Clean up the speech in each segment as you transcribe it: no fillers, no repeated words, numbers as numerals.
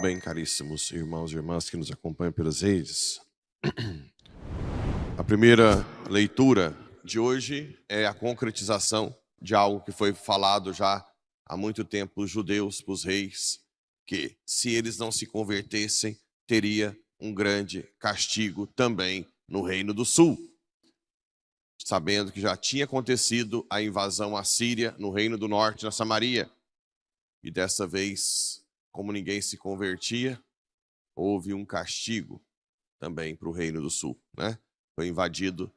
bem, caríssimos irmãos e irmãs que nos acompanham pelas redes. A primeira leitura de hoje é a concretização de algo que foi falado já há muito tempo para os judeus, para os reis, que se eles não se convertessem, teria um grande castigo também no Reino do Sul. Sabendo que já tinha acontecido a invasão assíria no Reino do Norte, na Samaria. E dessa vez, como ninguém se convertia, houve um castigo também para o Reino do Sul, né? Foi invadido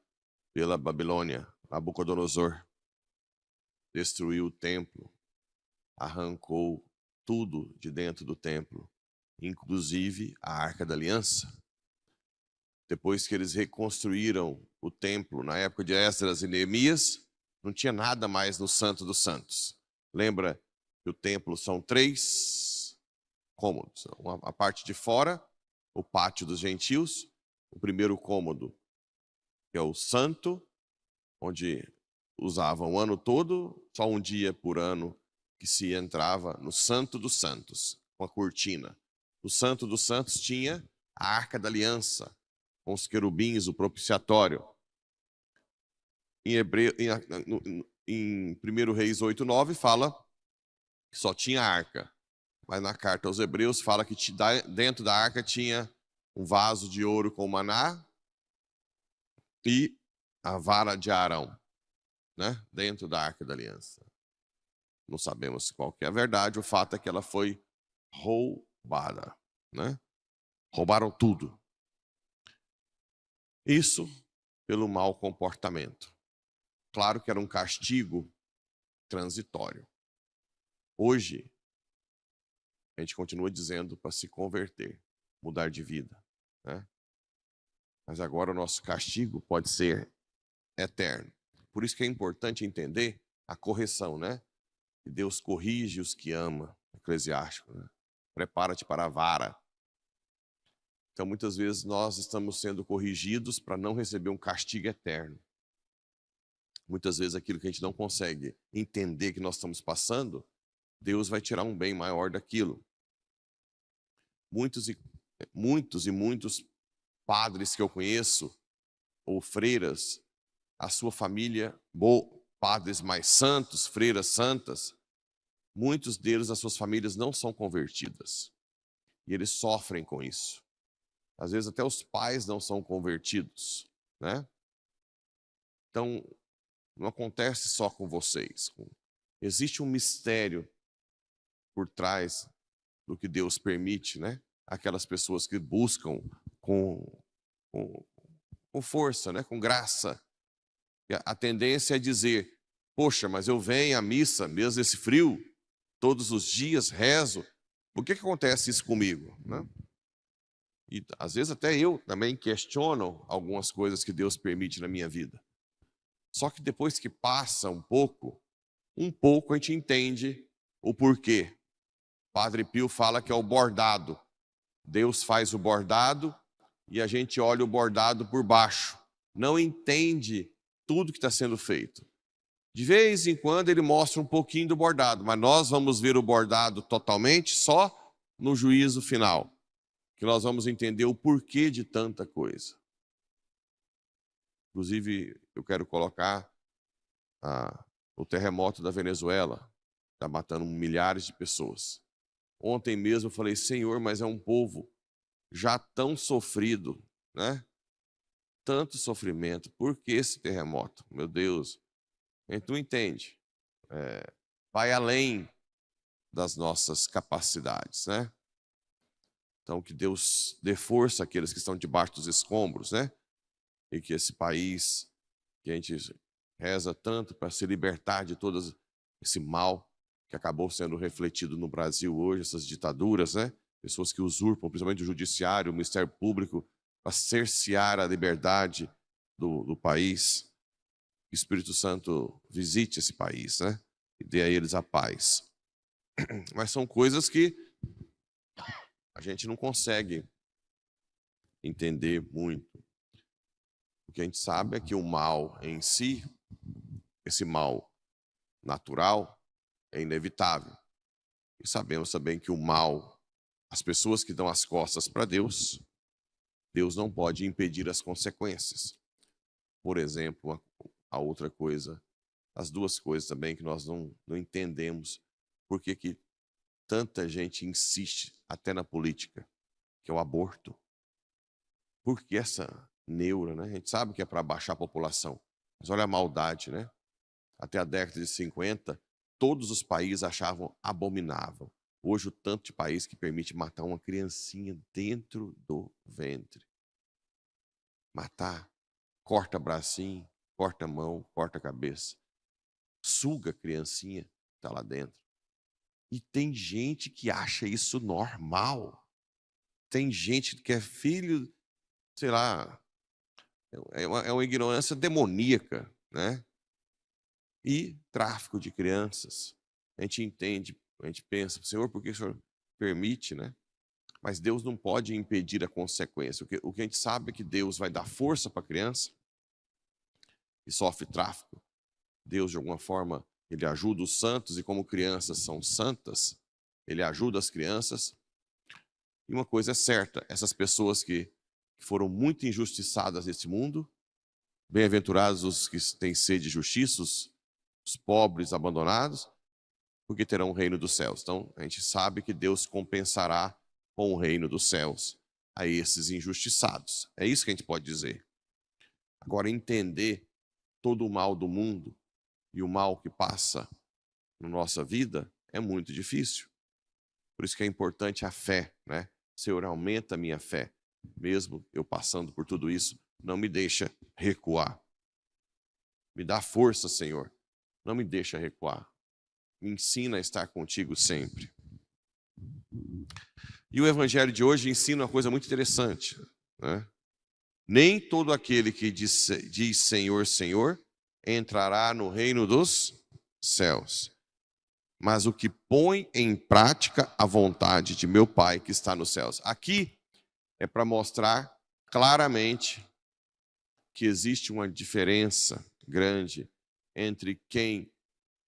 pela Babilônia. Nabucodonosor destruiu o templo, arrancou tudo de dentro do templo, inclusive a Arca da Aliança. Depois que eles reconstruíram o templo, na época de Esdras e Neemias, não tinha nada mais no Santo dos Santos. Lembra que o templo são 3 cômodos. A parte de fora, o pátio dos gentios, o primeiro cômodo, que é o santo, onde usavam o ano todo, só um dia por ano que se entrava no Santo dos Santos, com a cortina. O Santo dos Santos tinha a Arca da Aliança, com os querubins, o propiciatório. Em 1 Reis 8:9 fala que só tinha a arca. Mas na carta aos Hebreus fala que dentro da arca tinha um vaso de ouro com maná e a vara de Arão, né? Dentro da Arca da Aliança. Não sabemos qual que é a verdade, o fato é que ela foi roubada, né? Roubaram tudo. Isso pelo mau comportamento. Claro que era um castigo transitório. Hoje, a gente continua dizendo para se converter, mudar de vida, né? Mas agora o nosso castigo pode ser eterno. Por isso que é importante entender a correção, né? Que Deus corrige os que ama, Eclesiástico, né? Prepara-te para a vara. Então, muitas vezes, nós estamos sendo corrigidos para não receber um castigo eterno. Muitas vezes, aquilo que a gente não consegue entender que nós estamos passando, Deus vai tirar um bem maior daquilo. Muitos padres que eu conheço, ou freiras, a sua família, padres mais santos, freiras santas, muitos deles, as suas famílias não são convertidas. E eles sofrem com isso. Às vezes até os pais não são convertidos, né? Então, não acontece só com vocês. Existe um mistério por trás do que Deus permite, né? Aquelas pessoas que buscam com força, né? Com graça. A tendência é dizer, poxa, mas eu venho à missa, mesmo nesse frio, todos os dias rezo, por que acontece isso comigo, né? E às vezes até eu também questiono algumas coisas que Deus permite na minha vida. Só que depois que passa um pouco a gente entende o porquê. Padre Pio fala que é o bordado. Deus faz o bordado e a gente olha o bordado por baixo. Não entende tudo que está sendo feito. De vez em quando ele mostra um pouquinho do bordado, mas nós vamos ver o bordado totalmente só no juízo final. Que nós vamos entender o porquê de tanta coisa. Inclusive, eu quero colocar o terremoto da Venezuela, está matando milhares de pessoas. Ontem mesmo eu falei, Senhor, mas é um povo já tão sofrido, né? Tanto sofrimento, por que esse terremoto? Meu Deus, a gente não entende. Vai além das nossas capacidades, né? Então, que Deus dê força àqueles que estão debaixo dos escombros, né? E que esse país, que a gente reza tanto para se libertar de todo esse mal que acabou sendo refletido no Brasil hoje, essas ditaduras, né? Pessoas que usurpam, principalmente o judiciário, o Ministério Público, para cercear a liberdade do país. Que o Espírito Santo visite esse país, né? E dê a eles a paz. Mas são coisas que a gente não consegue entender muito. O que a gente sabe é que o mal em si, esse mal natural, é inevitável. E sabemos também que o mal As pessoas que dão as costas para Deus, Deus não pode impedir as consequências. Por exemplo, a outra coisa, as duas coisas também que nós não entendemos, por que tanta gente insiste até na política, que é o aborto. Por que essa neura, né? A gente sabe que é para baixar a população, mas olha a maldade, né? Até a década de 50, todos os países achavam abominável. Hoje, o tanto de país que permite matar uma criancinha dentro do ventre. Matar, corta bracinho, corta mão, corta cabeça. Suga a criancinha que está lá dentro. E tem gente que acha isso normal. Tem gente que é filho, sei lá, é uma ignorância demoníaca, né? E tráfico de crianças. A gente entende, a gente pensa, Senhor, por que o Senhor permite, né? Mas Deus não pode impedir a consequência. O que a gente sabe é que Deus vai dar força para a criança que sofre tráfico. Deus, de alguma forma, ele ajuda os santos, e como crianças são santas, ele ajuda as crianças. E uma coisa é certa, essas pessoas que foram muito injustiçadas nesse mundo, bem-aventurados os que têm sede de justiça, os pobres abandonados, porque terão o reino dos céus. Então, a gente sabe que Deus compensará com o reino dos céus a esses injustiçados. É isso que a gente pode dizer. Agora, entender todo o mal do mundo e o mal que passa na nossa vida é muito difícil. Por isso que é importante a fé, né? Senhor, aumenta a minha fé. Mesmo eu passando por tudo isso, não me deixa recuar. Me dá força, Senhor. Não me deixa recuar. Me ensina a estar contigo sempre. E o evangelho de hoje ensina uma coisa muito interessante, né? Nem todo aquele que diz Senhor, Senhor, entrará no reino dos céus, mas o que põe em prática a vontade de meu Pai que está nos céus. Aqui é para mostrar claramente que existe uma diferença grande entre quem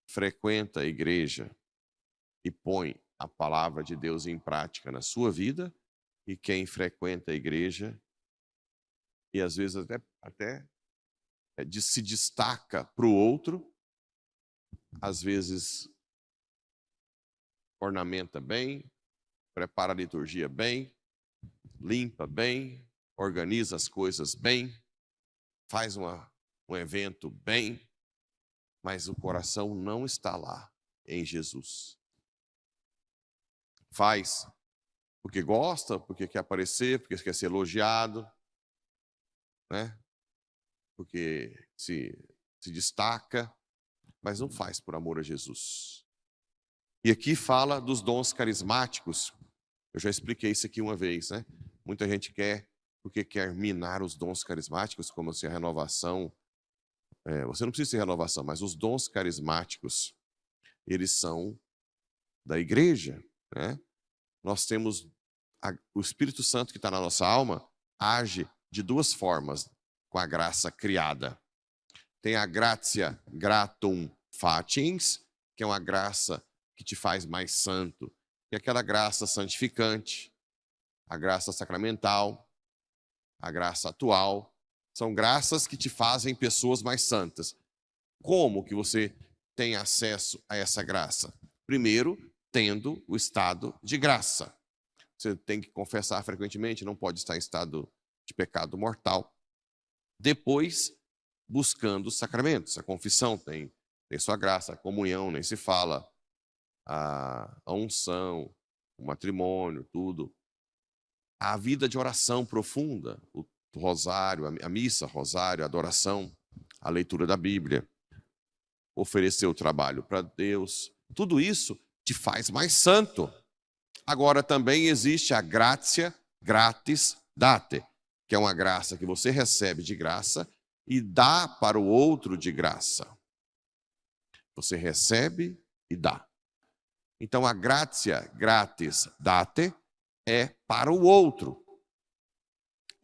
frequenta a igreja e põe a palavra de Deus em prática na sua vida e quem frequenta a igreja e às vezes até se destaca para o outro, às vezes ornamenta bem, prepara a liturgia bem, limpa bem, organiza as coisas bem, faz um evento bem, mas o coração não está lá em Jesus. Faz porque gosta, porque quer aparecer, porque quer ser elogiado, né? Porque se destaca, mas não faz por amor a Jesus. E aqui fala dos dons carismáticos. Eu já expliquei isso aqui uma vez, né? Muita gente porque quer minar os dons carismáticos, como se a renovação... você não precisa ter renovação, mas os dons carismáticos, eles são da igreja, né? Nós temos o Espírito Santo que está na nossa alma, age de duas formas com a graça criada. Tem a gratia gratum faciens, que é uma graça que te faz mais santo, que é aquela graça santificante, a graça sacramental, a graça atual. São graças que te fazem pessoas mais santas. Como que você tem acesso a essa graça? Primeiro, tendo o estado de graça. Você tem que confessar frequentemente, não pode estar em estado de pecado mortal. Depois, buscando os sacramentos. A confissão tem sua graça, a comunhão nem se fala, a unção, o matrimônio, tudo. A vida de oração profunda, o rosário, a missa, rosário, a adoração, a leitura da Bíblia, oferecer o trabalho para Deus. Tudo isso te faz mais santo. Agora também existe a gratia gratis date, que é uma graça que você recebe de graça e dá para o outro de graça. Você recebe e dá. Então a gratia gratis date é para o outro.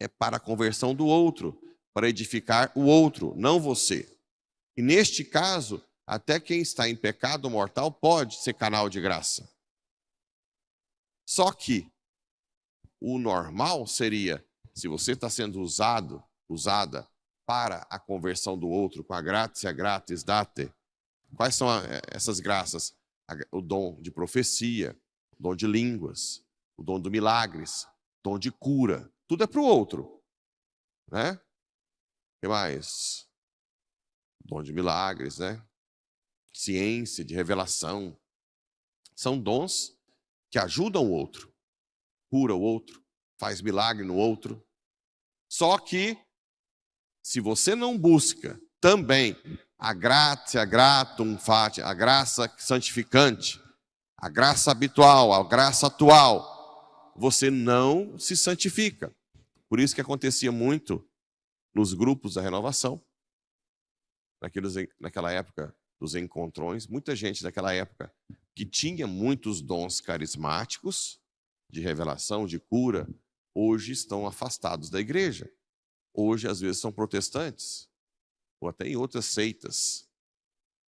É para a conversão do outro, para edificar o outro, não você. E neste caso, até quem está em pecado mortal pode ser canal de graça. Só que o normal seria, se você está sendo usada para a conversão do outro, com a gratia gratis date, quais são essas graças? O dom de profecia, o dom de línguas, o dom de milagres, o dom de cura. Tudo é para o outro. Né? O que mais? Dom de milagres, né? Ciência, de revelação. São dons que ajudam o outro, cura o outro, faz milagre no outro. Só que, se você não busca também a gratia gratum fati, a graça santificante, a graça habitual, a graça atual, você não se santifica. Por isso que acontecia muito nos grupos da renovação, naquela época dos encontrões, muita gente daquela época que tinha muitos dons carismáticos, de revelação, de cura, hoje estão afastados da igreja. Hoje, às vezes, são protestantes, ou até em outras seitas.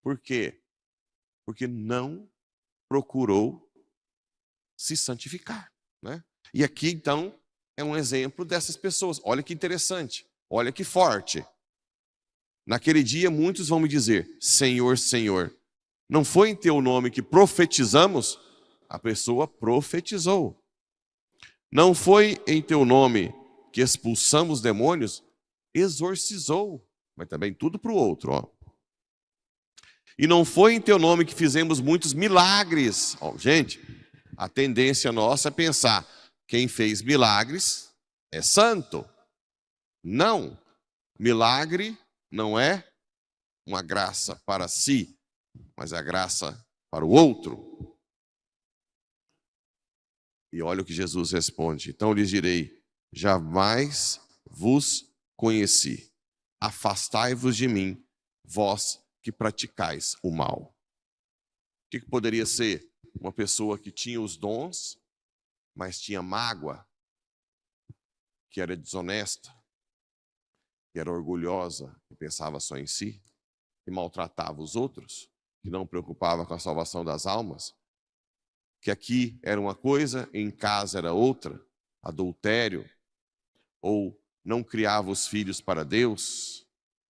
Por quê? Porque não procurou se santificar. Né? E aqui, então, é um exemplo dessas pessoas. Olha que interessante, olha que forte. Naquele dia, muitos vão me dizer, Senhor, Senhor, não foi em teu nome que profetizamos? A pessoa profetizou. Não foi em teu nome que expulsamos demônios? Exorcizou. Mas também tudo para o outro. Ó. E não foi em teu nome que fizemos muitos milagres. Ó, gente, a tendência nossa é pensar, quem fez milagres é santo. Não. Milagre não é uma graça para si, mas é a graça para o outro. E olha o que Jesus responde. Então lhes direi, jamais vos conheci. Afastai-vos de mim, vós que praticais o mal. O que poderia ser? Uma pessoa que tinha os dons, mas tinha mágoa, que era desonesta, que era orgulhosa, que pensava só em si, que maltratava os outros, que não preocupava com a salvação das almas, que aqui era uma coisa, em casa era outra, adultério, ou não criava os filhos para Deus,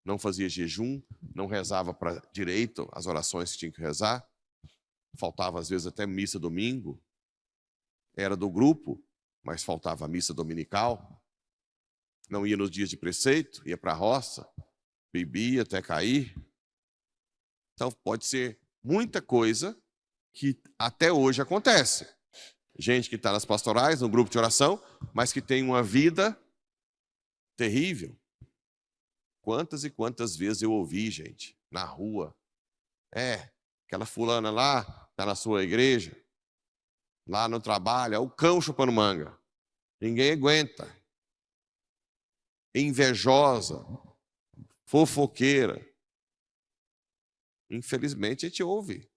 não fazia jejum, não rezava para direito as orações que tinha que rezar, faltava às vezes até missa domingo, era do grupo, mas faltava a missa dominical, não ia nos dias de preceito, ia para a roça, bebia até cair. Então pode ser muita coisa que até hoje acontece. Gente que está nas pastorais, no grupo de oração, mas que tem uma vida terrível. Quantas e quantas vezes eu ouvi, gente, na rua. Aquela fulana lá, está na sua igreja, lá no trabalho, é o cão chupando manga. Ninguém aguenta. Invejosa, fofoqueira. Infelizmente a gente ouve.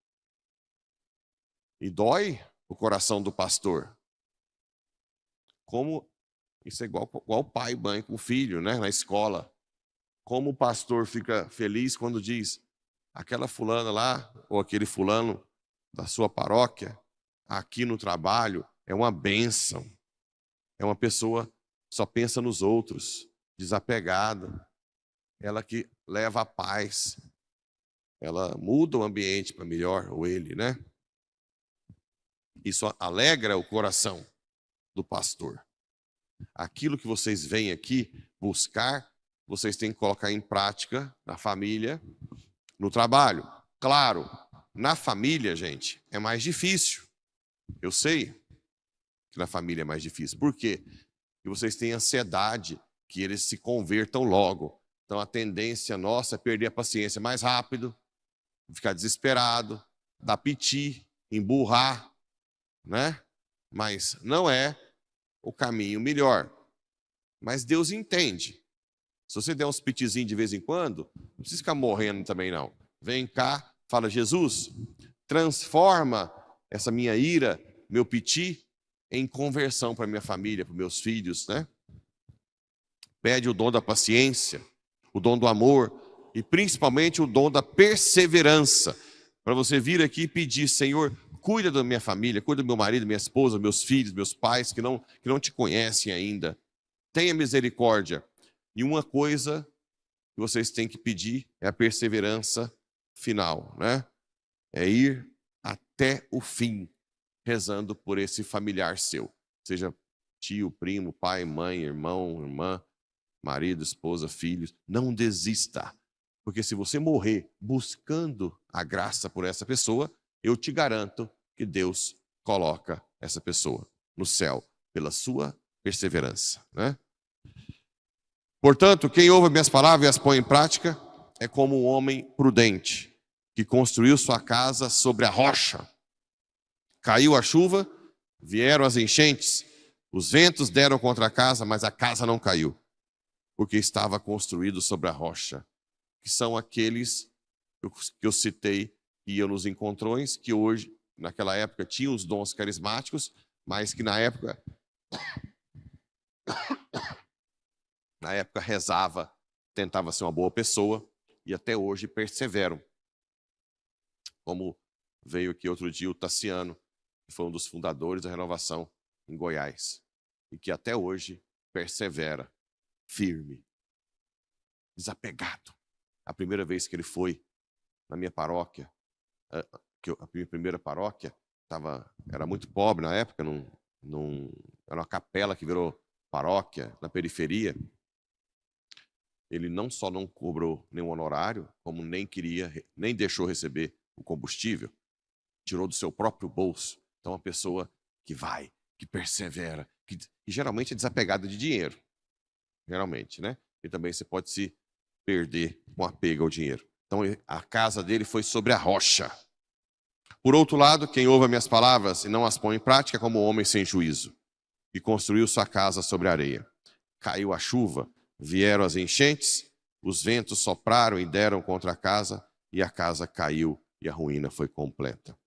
E dói o coração do pastor. Como isso é igual pai e mãe com o filho, né, na escola. Como o pastor fica feliz quando diz, aquela fulana lá, ou aquele fulano da sua paróquia, aqui no trabalho, é uma bênção. É uma pessoa que só pensa nos outros, desapegada. Ela que leva a paz. Ela muda o ambiente para melhor, ou ele, né? Isso alegra o coração do pastor. Aquilo que vocês vêm aqui buscar, vocês têm que colocar em prática na família, no trabalho. Claro, na família, gente, é mais difícil. Eu sei que na família é mais difícil. Por quê? Porque vocês têm ansiedade que eles se convertam logo. Então a tendência nossa é perder a paciência mais rápido, ficar desesperado, dar piti, emburrar, né? Mas não é o caminho melhor. Mas Deus entende. Se você der uns pitizinhos de vez em quando, não precisa ficar morrendo também não. Vem cá, fala, Jesus, transforma essa minha ira, meu piti, em conversão para minha família, para meus filhos, né? Pede o dom da paciência, o dom do amor e principalmente o dom da perseverança. Para você vir aqui e pedir, Senhor, Cuida da minha família, cuida do meu marido, minha esposa, meus filhos, meus pais que não te conhecem ainda. Tenha misericórdia. E uma coisa que vocês têm que pedir é a perseverança final, né? É ir até o fim, rezando por esse familiar seu. Seja tio, primo, pai, mãe, irmão, irmã, marido, esposa, filhos. Não desista. Porque se você morrer buscando a graça por essa pessoa, eu te garanto que Deus coloca essa pessoa no céu pela sua perseverança, né? Portanto, quem ouve minhas palavras e as põe em prática é como um homem prudente que construiu sua casa sobre a rocha. Caiu a chuva, vieram as enchentes, os ventos deram contra a casa, mas a casa não caiu, porque estava construído sobre a rocha, que são aqueles que eu citei que iam nos encontrões, que hoje, naquela época, tinham os dons carismáticos, mas que na época rezava, tentava ser uma boa pessoa e até hoje perseveram. Como veio aqui outro dia o Tassiano, que foi um dos fundadores da Renovação em Goiás, e que até hoje persevera, firme, desapegado. A primeira vez que ele foi na minha paróquia, a minha primeira paróquia, era muito pobre na época, era uma capela que virou paróquia na periferia. Ele não só não cobrou nenhum honorário, como nem deixou receber o combustível, tirou do seu próprio bolso. Então, uma pessoa que vai, que persevera, que geralmente é desapegada de dinheiro, geralmente, né? E também você pode se perder com apego ao dinheiro. Então, a casa dele foi sobre a rocha. Por outro lado, quem ouve as minhas palavras e não as põe em prática é como um homem sem juízo, que construiu sua casa sobre a areia. Caiu a chuva, vieram as enchentes, os ventos sopraram e deram contra a casa, e a casa caiu e a ruína foi completa.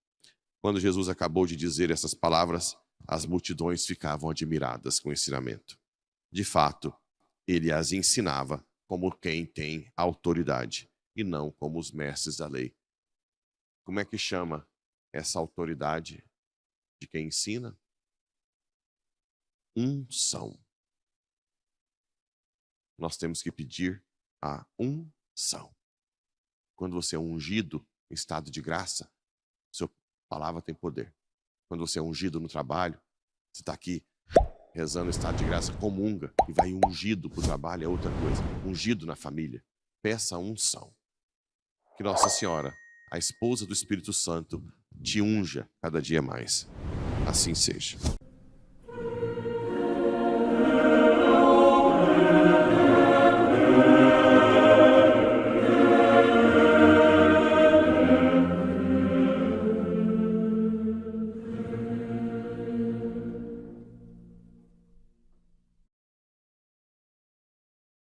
Quando Jesus acabou de dizer essas palavras, as multidões ficavam admiradas com o ensinamento. De fato, ele as ensinava como quem tem autoridade e não como os mestres da lei. Como é que chama essa autoridade de quem ensina? Unção. Nós temos que pedir a unção. Quando você é ungido em estado de graça, sua palavra tem poder. Quando você é ungido no trabalho, você está aqui rezando em estado de graça, comunga e vai ungido para o trabalho, é outra coisa. Ungido na família. Peça unção. Que Nossa Senhora, a esposa do Espírito Santo, te unja cada dia mais. Assim seja.